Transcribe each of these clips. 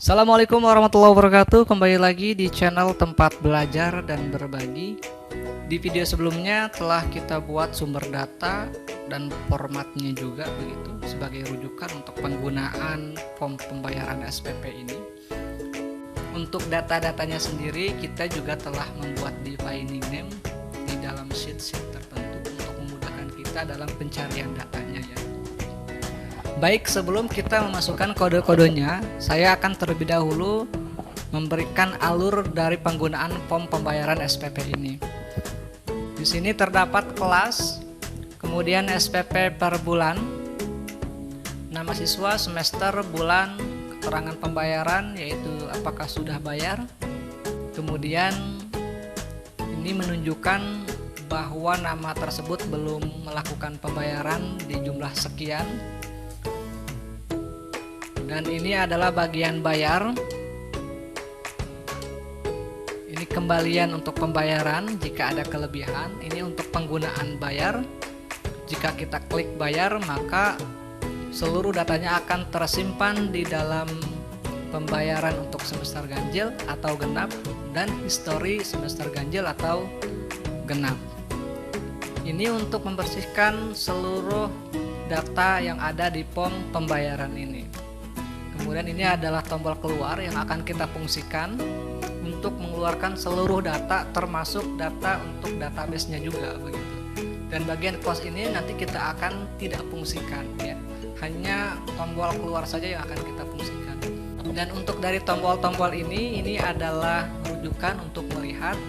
Assalamualaikum warahmatullahi wabarakatuh. Kembali lagi di channel tempat belajar dan berbagi. Di video sebelumnya telah kita buat sumber data dan formatnya juga begitu sebagai rujukan untuk penggunaan form pembayaran SPP ini. Untuk data-datanya sendiri kita juga telah membuat defining name di dalam sheet-sheet tertentu untuk memudahkan kita dalam pencarian datanya ya. Baik, sebelum kita memasukkan kode-kodenya, saya akan terlebih dahulu memberikan alur dari penggunaan form pembayaran SPP ini. Di sini terdapat kelas, kemudian SPP per bulan, nama siswa, semester, bulan, keterangan pembayaran yaitu apakah sudah bayar. Kemudian ini menunjukkan bahwa nama tersebut belum melakukan pembayaran di jumlah sekian. Dan ini adalah bagian bayar. Ini kembalian untuk pembayaran jika ada kelebihan. Ini untuk penggunaan bayar. Jika kita klik bayar, maka seluruh datanya akan tersimpan di dalam pembayaran untuk semester ganjil atau genap dan histori semester ganjil atau genap. Ini untuk membersihkan seluruh data yang ada di form pembayaran ini. Kemudian ini adalah tombol keluar yang akan kita fungsikan untuk mengeluarkan seluruh data termasuk data untuk database-nya juga begitu. Dan bagian close ini nanti kita akan tidak fungsikan ya. Hanya tombol keluar saja yang akan kita fungsikan. Dan untuk dari tombol-tombol ini adalah rujukan untuk melihat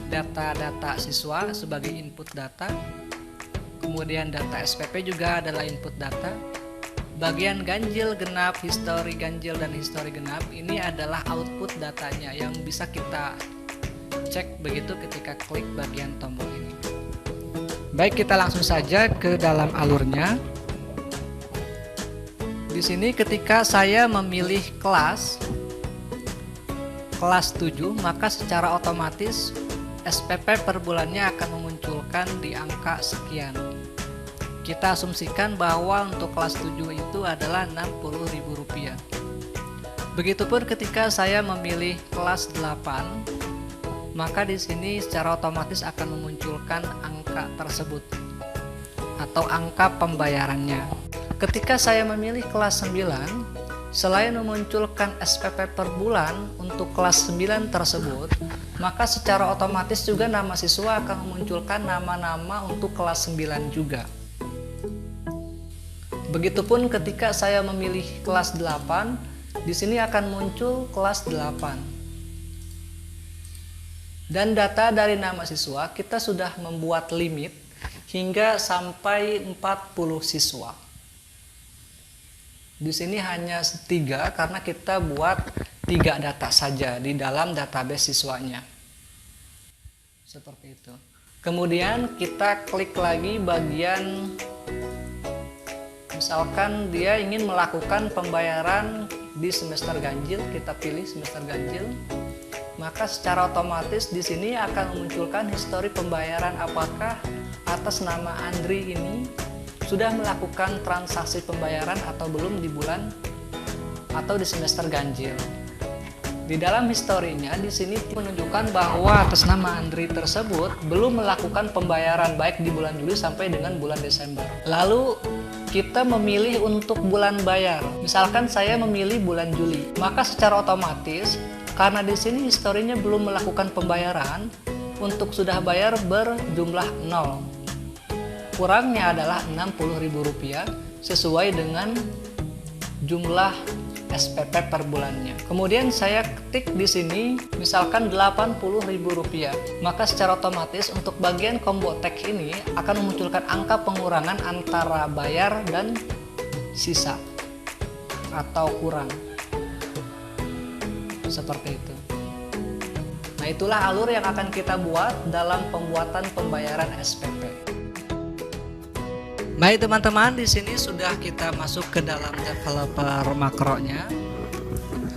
data-data siswa sebagai input data. Kemudian data SPP juga adalah input data. Bagian ganjil, genap, histori ganjil dan histori genap ini adalah output datanya yang bisa kita cek begitu ketika klik bagian tombol ini. Baik, kita langsung saja ke dalam alurnya. Di sini ketika saya memilih kelas 7, maka secara otomatis SPP per bulannya akan memunculkan di angka sekian. Kita asumsikan bahwa untuk kelas 7 itu adalah Rp60.000. Begitupun ketika saya memilih kelas 8, maka di sini secara otomatis akan memunculkan angka tersebut atau angka pembayarannya. Ketika saya memilih kelas 9, selain memunculkan SPP per bulan untuk kelas 9 tersebut, maka secara otomatis juga nama siswa akan memunculkan nama-nama untuk kelas 9 juga. Begitupun ketika saya memilih kelas 8, di sini akan muncul kelas 8. Dan data dari nama siswa kita sudah membuat limit hingga sampai 40 siswa. Di sini hanya 3 karena kita buat 3 data saja di dalam database siswanya. Seperti itu. Kemudian kita klik lagi bagian misalkan dia ingin melakukan pembayaran di semester ganjil, kita pilih semester ganjil, maka secara otomatis di sini akan memunculkan histori pembayaran apakah atas nama Andri ini sudah melakukan transaksi pembayaran atau belum di bulan atau di semester ganjil. Di dalam historinya di sini menunjukkan bahwa atas nama Andri tersebut belum melakukan pembayaran baik di bulan Juli sampai dengan bulan Desember. Lalu kita memilih untuk bulan bayar. Misalkan saya memilih bulan Juli, maka secara otomatis karena di sini historinya belum melakukan pembayaran, untuk sudah bayar berjumlah 0. Kurangnya adalah Rp60.000 sesuai dengan jumlah SPP per bulannya. Kemudian saya ketik di sini misalkan Rp80.000, maka secara otomatis untuk bagian combo tag ini akan memunculkan angka pengurangan antara bayar dan sisa atau kurang. Seperti itu. Nah, itulah alur yang akan kita buat dalam pembuatan pembayaran SPP. Baik teman-teman, di sini sudah kita masuk ke dalam developer makronya.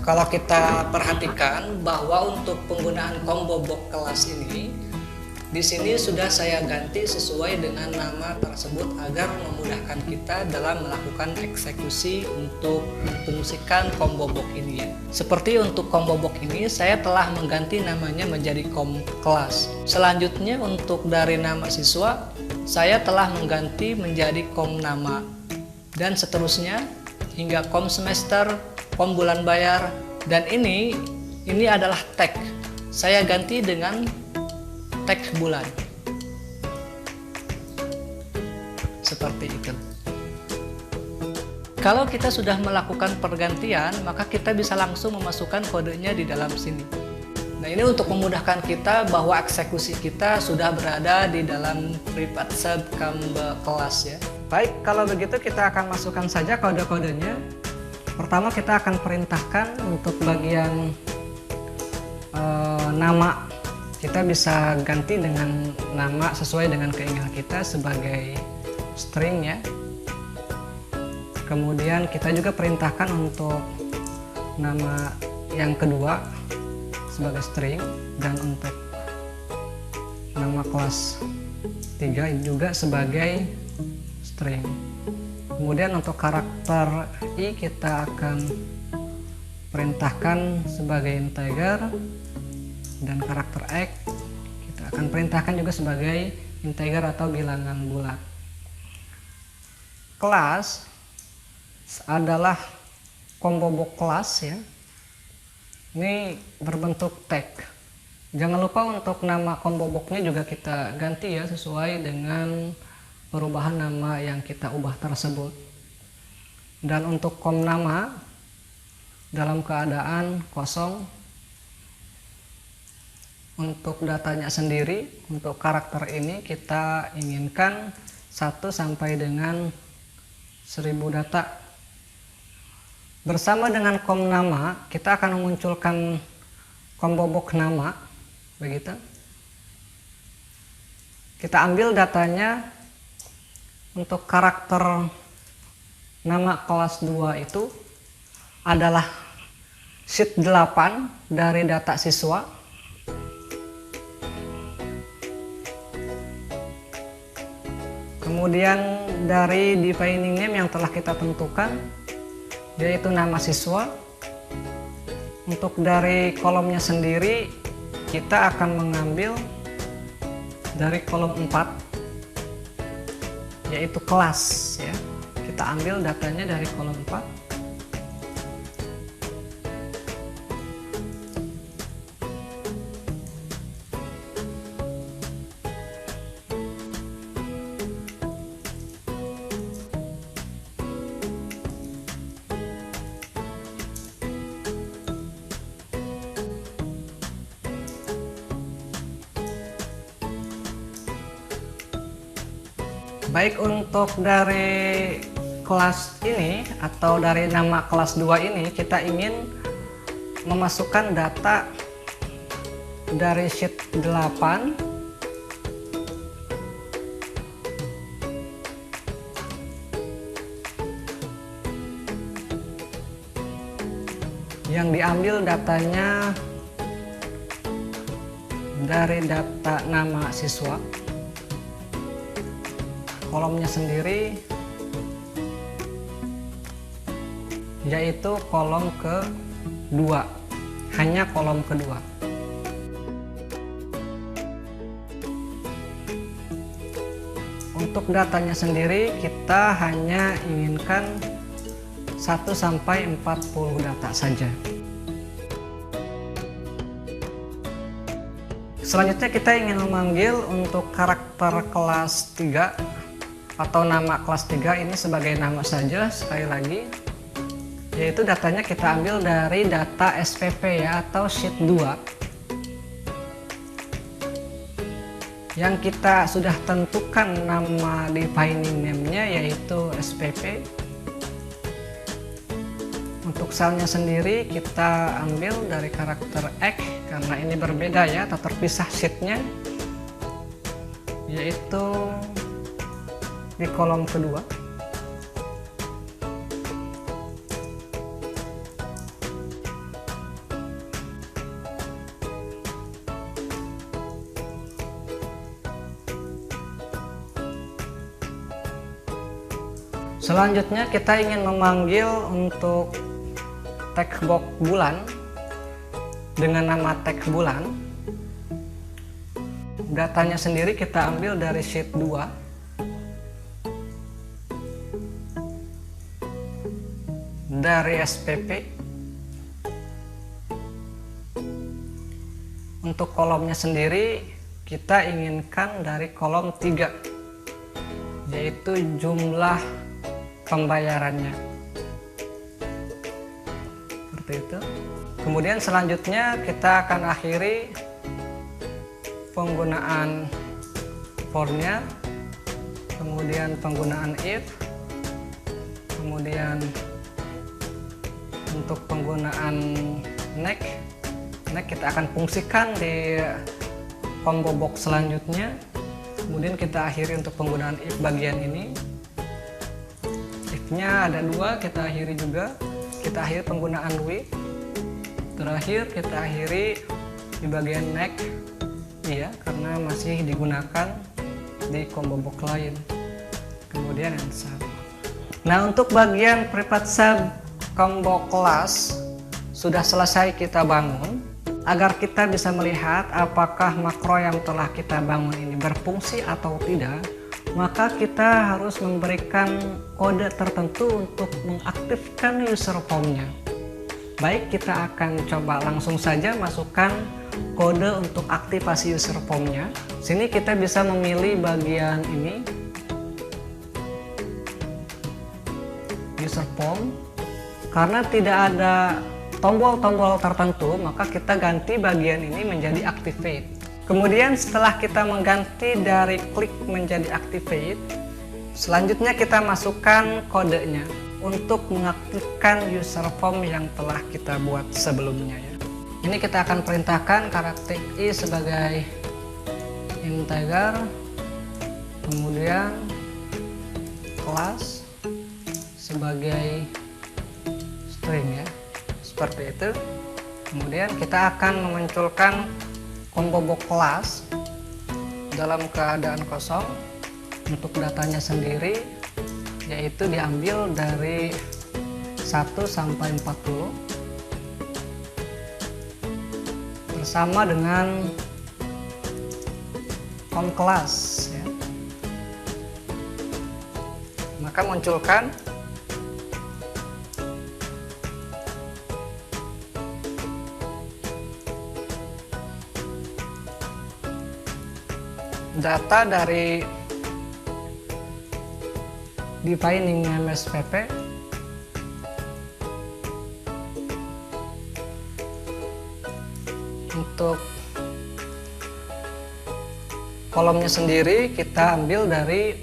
Kalau kita perhatikan bahwa untuk penggunaan combo box kelas ini Di sini sudah saya ganti sesuai dengan nama tersebut agar memudahkan kita dalam melakukan eksekusi untuk fungsikan combo box ini ya. Seperti untuk combo box ini saya telah mengganti namanya menjadi com kelas. Selanjutnya untuk dari nama siswa saya telah mengganti menjadi com nama, dan seterusnya hingga com semester, com bulan bayar, dan ini adalah tag. Saya ganti dengan tag bulan. Seperti itu. Kalau kita sudah melakukan pergantian, maka kita bisa langsung memasukkan kodenya di dalam sini. Nah, ini untuk memudahkan kita bahwa eksekusi kita sudah berada di dalam private sub kelas ya. Baik, kalau begitu kita akan masukkan saja kode-kodenya. Pertama kita akan perintahkan untuk bagian nama. Kita bisa ganti dengan nama sesuai dengan keinginan kita sebagai string ya. Kemudian kita juga perintahkan untuk nama yang kedua sebagai string, dan untuk nama kelas 3 juga sebagai string. Kemudian untuk karakter i kita akan perintahkan sebagai integer, dan karakter x kita akan perintahkan juga sebagai integer atau bilangan bulat. Kelas adalah combo box kelas ya. Ini berbentuk tag. Jangan lupa untuk nama combo box-nya juga kita ganti ya sesuai dengan perubahan nama yang kita ubah tersebut. Dan untuk com nama dalam keadaan kosong. Untuk datanya sendiri, untuk karakter ini kita inginkan 1 sampai dengan 1000 data. Bersama dengan com nama, kita akan memunculkan combo box nama, begitu. Kita ambil datanya untuk karakter nama kelas 2 itu adalah sheet 8 dari data siswa. Kemudian dari defining name yang telah kita tentukan yaitu nama siswa. Untuk dari kolomnya sendiri kita akan mengambil dari kolom 4 yaitu kelas ya. Kita ambil datanya dari kolom 4. Baik, untuk dari kelas ini atau dari nama kelas 2 ini kita ingin memasukkan data dari sheet 8 yang diambil datanya dari data nama siswa. Kolomnya sendiri yaitu kolom kedua, hanya kolom kedua. Untuk datanya sendiri kita hanya inginkan 1 sampai 40 data saja. Selanjutnya kita ingin memanggil untuk karakter kelas 3 atau nama kelas 3 ini sebagai nama saja sekali lagi, yaitu datanya kita ambil dari data SPP ya, atau sheet 2 yang kita sudah tentukan nama defining name-nya yaitu SPP. Untuk selnya sendiri kita ambil dari karakter X karena ini berbeda ya atau terpisah sheetnya, yaitu di kolom kedua. Selanjutnya kita ingin memanggil untuk text box bulan dengan nama teks bulan. Datanya sendiri kita ambil dari sheet 2. Dari SPP. Untuk kolomnya sendiri kita inginkan dari kolom 3, yaitu jumlah pembayarannya. Seperti itu. Kemudian selanjutnya kita akan akhiri penggunaan for-nya, kemudian penggunaan if, kemudian untuk penggunaan next kita akan fungsikan di combo box selanjutnya. Kemudian kita akhiri untuk penggunaan if bagian ini. If-nya ada 2, kita akhiri juga. Kita akhiri penggunaan with. Terakhir kita akhiri di bagian next, iya, karena masih digunakan di combo box lain. Kemudian answer. Nah, untuk bagian private sub combo class sudah selesai kita bangun. Agar kita bisa melihat apakah makro yang telah kita bangun ini berfungsi atau tidak, maka kita harus memberikan kode tertentu untuk mengaktifkan user form-nya. Baik, kita akan coba langsung saja masukkan kode untuk aktivasi user form-nya. Sini kita bisa memilih bagian ini, user form. Karena tidak ada tombol-tombol tertentu, maka kita ganti bagian ini menjadi activate. Kemudian setelah kita mengganti dari klik menjadi activate, selanjutnya kita masukkan kodenya untuk mengaktifkan user form yang telah kita buat sebelumnya ya. Ini kita akan perintahkan karakter i sebagai integer, kemudian kelas sebagai string ya. Seperti itu. Kemudian kita akan memunculkan combo box class dalam keadaan kosong. Untuk datanya sendiri yaitu diambil dari 1 sampai 40 bersama dengan com class ya. Maka munculkan data dari defining MSPP untuk kolomnya sendiri kita ambil dari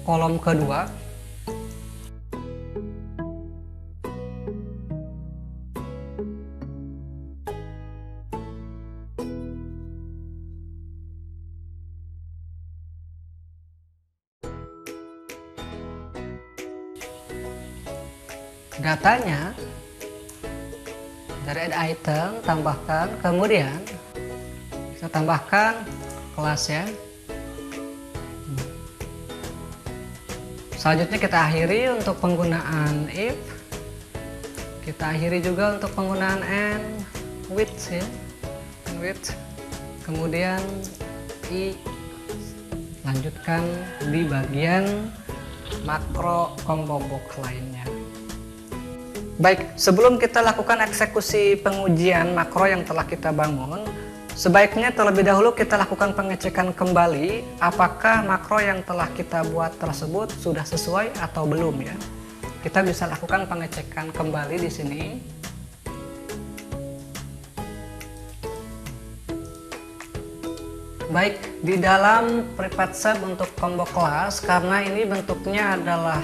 kolom kedua. Datanya dari add item tambahkan, kemudian kita tambahkan kelas ya. Selanjutnya kita akhiri untuk penggunaan if, kita akhiri juga untuk penggunaan and with ya, and with. Kemudian i lanjutkan di bagian makro combo box lainnya. Baik, sebelum kita lakukan eksekusi pengujian makro yang telah kita bangun, sebaiknya terlebih dahulu kita lakukan pengecekan kembali apakah makro yang telah kita buat tersebut sudah sesuai atau belum ya. Kita bisa lakukan pengecekan kembali di sini. Baik, di dalam private sub untuk combo class, karena ini bentuknya adalah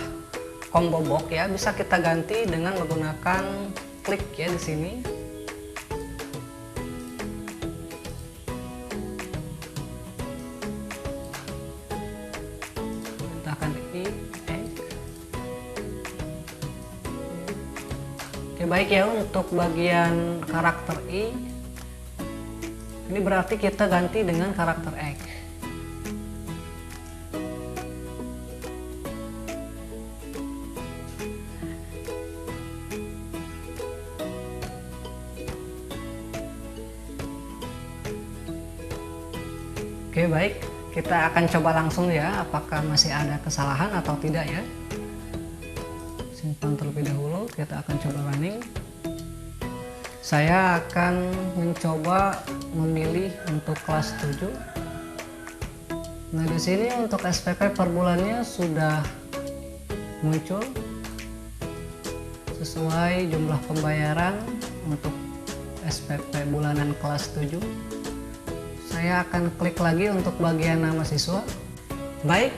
combo box ya, bisa kita ganti dengan menggunakan klik ya di sini. Tambahkan i, Oke, baik ya, untuk bagian karakter i ini berarti kita ganti dengan karakter X. Oke, baik, kita akan coba langsung ya, apakah masih ada kesalahan atau tidak ya. Simpan terlebih dahulu, kita akan coba running. Saya akan mencoba memilih untuk kelas 7. Nah, di sini untuk SPP per bulannya sudah muncul sesuai jumlah pembayaran untuk SPP bulanan kelas 7. Saya akan klik lagi untuk bagian nama siswa. Baik,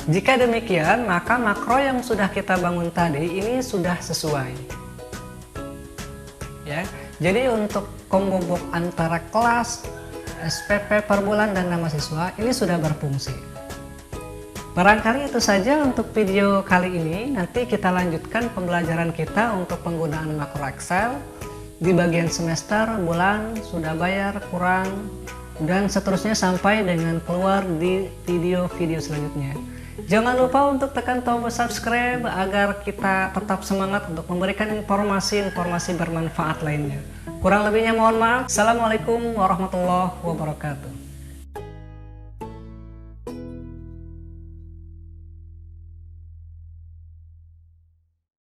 jika demikian maka makro yang sudah kita bangun tadi ini sudah sesuai ya. Jadi untuk pembobok antara kelas, SPP per bulan dan nama siswa ini sudah berfungsi. Barangkali itu saja untuk video kali ini. Nanti kita lanjutkan pembelajaran kita untuk penggunaan makro Excel di bagian semester, bulan, sudah bayar, kurang, dan seterusnya sampai dengan keluar di video-video selanjutnya. Jangan lupa untuk tekan tombol subscribe agar kita tetap semangat untuk memberikan informasi-informasi bermanfaat lainnya. Kurang lebihnya mohon maaf. Assalamualaikum warahmatullahi wabarakatuh.